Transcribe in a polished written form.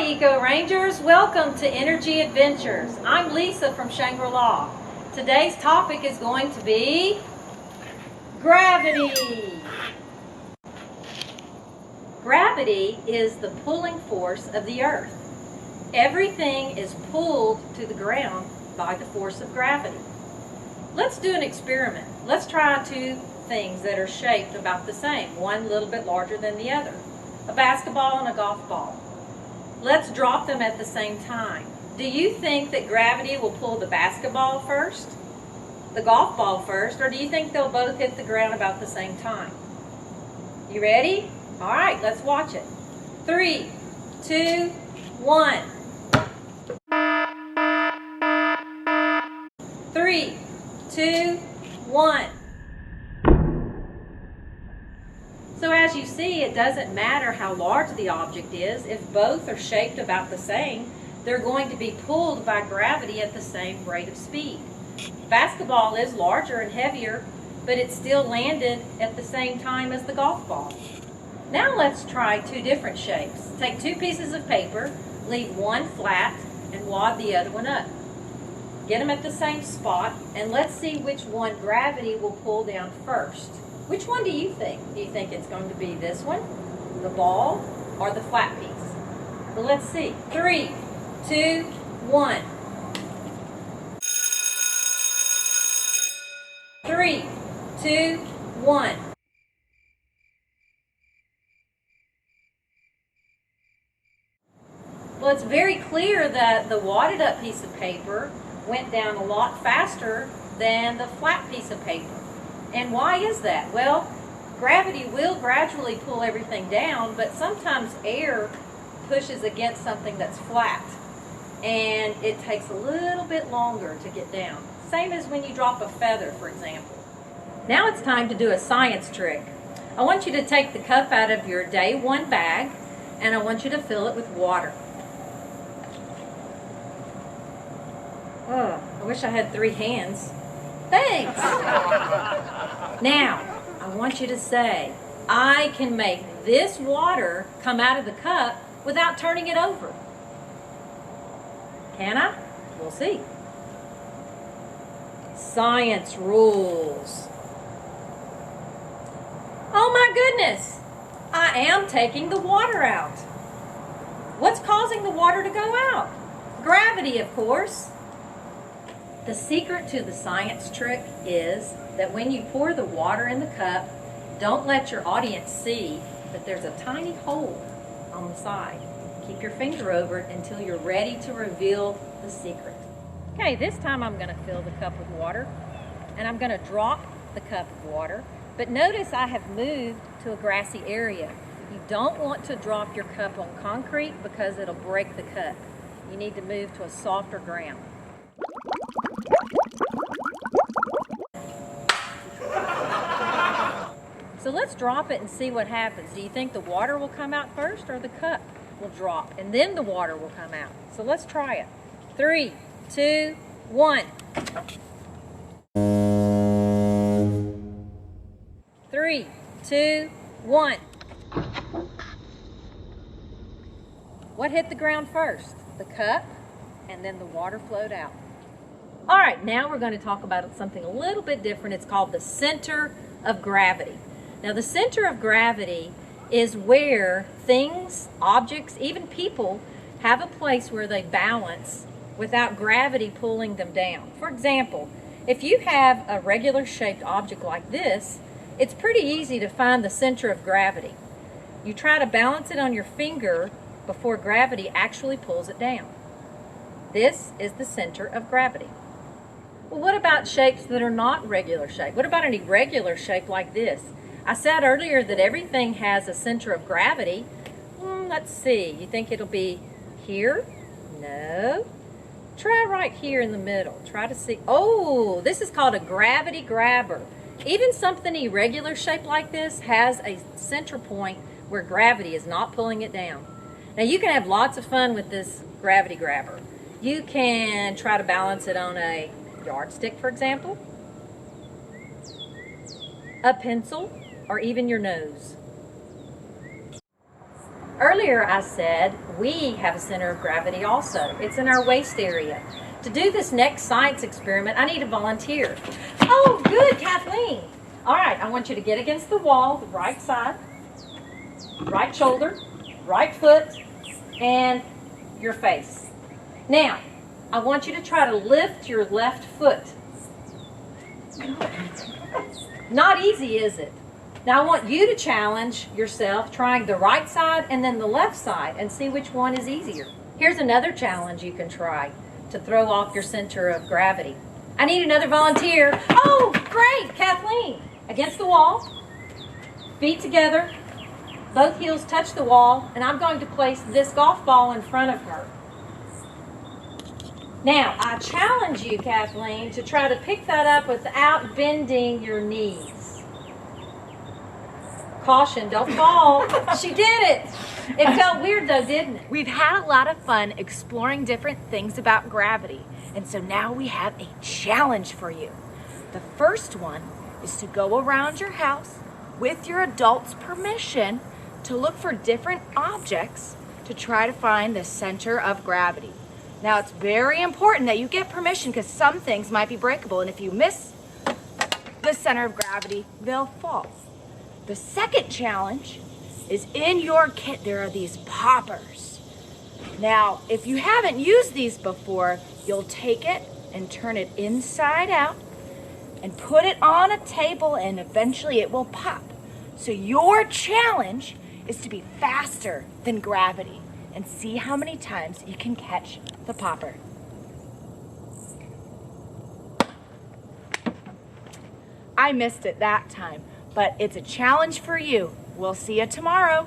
Hi Eco Rangers, welcome to Energy Adventures. I'm Lisa from Shangri. Today's topic is going to be gravity. Gravity is the pulling force of the earth. Everything is pulled to the ground by the force of gravity. Let's do an experiment. Let's try two things that are shaped about the same, one a little bit larger than the other. A basketball and a golf ball. Let's drop them at the same time. Do you think that gravity will pull the basketball first, the golf ball first, or do you think they'll both hit the ground about the same time? You ready? All right, let's watch it. 3, 2, 1. 3, 2, 1. So as you see, it doesn't matter how large the object is. If both are shaped about the same, they're going to be pulled by gravity at the same rate of speed. Basketball is larger and heavier, but it still landed at the same time as the golf ball. Now let's try two different shapes. Take two pieces of paper, leave one flat, and wad the other one up. Get them at the same spot, and let's see which one gravity will pull down first. Which one do you think? Do you think it's going to be this one, the ball, or the flat piece? Well, let's see. 3, 2, 1. 3, 2, 1. Well, it's very clear that the wadded up piece of paper went down a lot faster than the flat piece of paper. And why is that? Well, gravity will gradually pull everything down, but sometimes air pushes against something that's flat, and it takes a little bit longer to get down. Same as when you drop a feather, for example. Now it's time to do a science trick. I want you to take the cup out of your day one bag, and I want you to fill it with water. Oh, I wish I had 3 hands. Thanks. Now, I want you to say, I can make this water come out of the cup without turning it over. Can I? We'll see. Science rules. Oh my goodness! I am taking the water out. What's causing the water to go out? Gravity, of course. The secret to the science trick is that when you pour the water in the cup, don't let your audience see that there's a tiny hole on the side. Keep your finger over it until you're ready to reveal the secret. Okay, this time I'm going to fill the cup with water, and I'm going to drop the cup of water. But notice I have moved to a grassy area. You don't want to drop your cup on concrete because it'll break the cup. You need to move to a softer ground. So let's drop it and see what happens. Do you think the water will come out first, or the cup will drop and then the water will come out? So let's try it. 3, 2, 1. 3, 2, 1. What hit the ground first? The cup, and then the water flowed out. All right, now we're going to talk about something a little bit different. It's called the center of gravity. Now, the center of gravity is where things, objects, even people have a place where they balance without gravity pulling them down. For example, if you have a regular shaped object like this, it's pretty easy to find the center of gravity. You try to balance it on your finger before gravity actually pulls it down. This is the center of gravity. Well, what about shapes that are not regular shape? What about an irregular shape like this? I said earlier that everything has a center of gravity. Let's see. You think it'll be here? No. Try right here in the middle. Try to see. Oh, this is called a gravity grabber. Even something irregular shaped like this has a center point where gravity is not pulling it down. Now you can have lots of fun with this gravity grabber. You can try to balance it on a yardstick, for example, a pencil, or even your nose. Earlier I said we have a center of gravity also. It's in our waist area. To do this next science experiment, I need a volunteer. Oh, good, Kathleen. All right, I want you to get against the wall, the right side, right shoulder, right foot, and your face. Now, I want you to try to lift your left foot. Not easy, is it? Now I want you to challenge yourself trying the right side and then the left side and see which one is easier. Here's another challenge you can try to throw off your center of gravity. I need another volunteer. Oh, great, Kathleen. Against the wall, feet together, both heels touch the wall, and I'm going to place this golf ball in front of her. Now, I challenge you, Kathleen, to try to pick that up without bending your knees. Caution, don't fall. She did it. It felt weird though, didn't it? We've had a lot of fun exploring different things about gravity, and so now we have a challenge for you. The first one is to go around your house with your adults' permission to look for different objects to try to find the center of gravity. Now, it's very important that you get permission because some things might be breakable, and if you miss the center of gravity, they'll fall. The second challenge is in your kit, there are these poppers. Now, if you haven't used these before, you'll take it and turn it inside out and put it on a table, and eventually it will pop. So your challenge is to be faster than gravity and see how many times you can catch the popper. I missed it that time, but it's a challenge for you. We'll see you tomorrow.